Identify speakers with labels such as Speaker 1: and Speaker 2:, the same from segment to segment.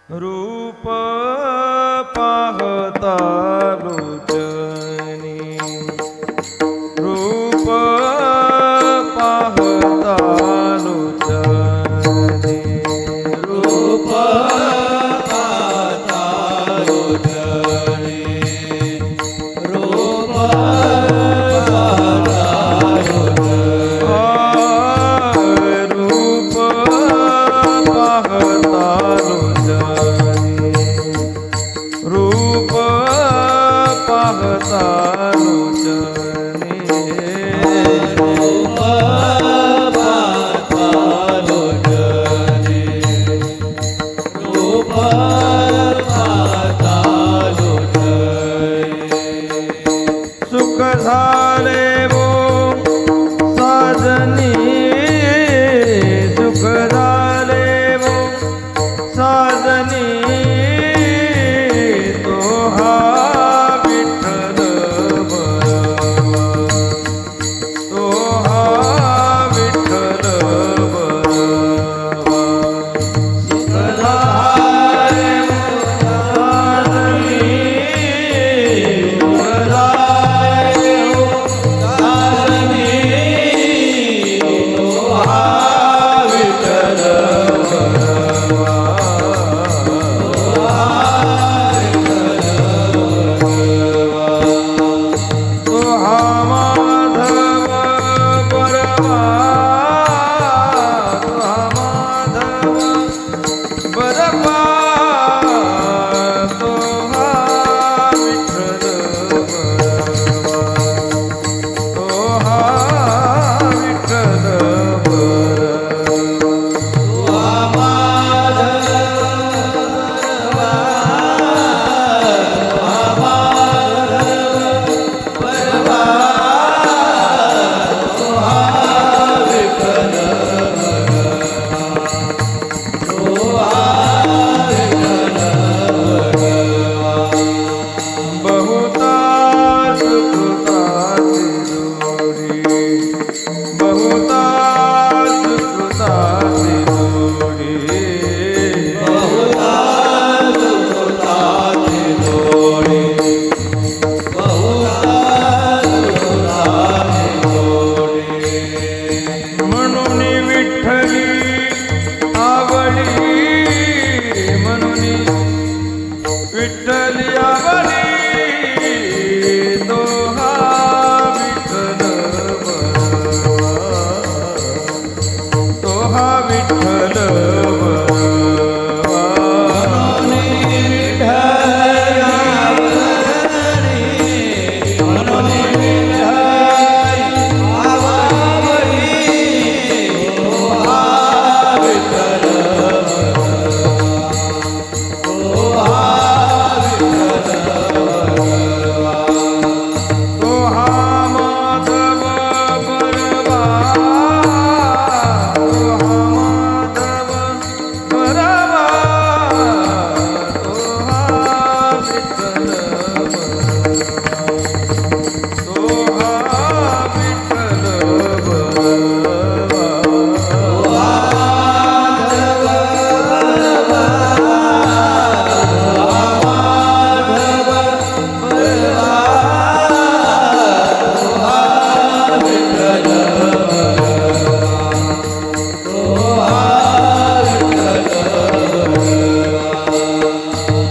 Speaker 1: रूप पाहता लोचनी, रूप पाहता लोचनी,
Speaker 2: रूप पाहता लोचनी, रूप पाहता लोचनी,
Speaker 1: रूप पाहता लोचनी, रूप पाहता लोचनी,
Speaker 2: रूप पाहता लोचनी, रूप पाहता लोचनी.
Speaker 1: सुख झाले वो साजनी, सुख झाले वो साजनी, तो हा विठ्ठल बरवा, तो हा विठ्ठल बरवा. सुख झाले वो साजनी, सुख झाले वो साजनी, तो हा विठ्ठल बरवा, तो हा माधव बरवा, तो हा माधव बरवा, तो हा विठ्ठल बरवा, तो हा विठ्ठल बरवा. बहुता सुकृताची जोडी, बहुता सुकृताची जोडी,
Speaker 2: बहुता सुकृताची जोडी, बहुता सुकृताची जोडी.
Speaker 1: म्हणून विठ्ठली आवडी, म्हणून विठ्ठली आवडी, तो हा विठ्ठल बरवा, तो हा विठ्ठल बरवा.
Speaker 2: म्हणून विठ्ठली आवडी, तो हा विठ्ठल बरवा, तो हा विठ्ठल बरवा.
Speaker 1: तो हा माधव बरवा, तो हा माधव बरवा, तो हा विठ्ठल बरवा, तो हा विठ्ठल बरवा.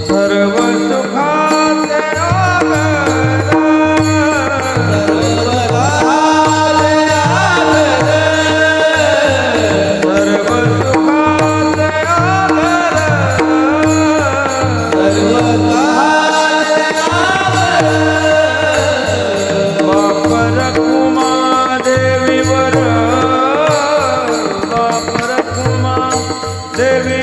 Speaker 1: सर्व सुखाचे आगर, सर्व सुखाचे आगर, बापर कुमा देवीवर, बापर कुमा देवी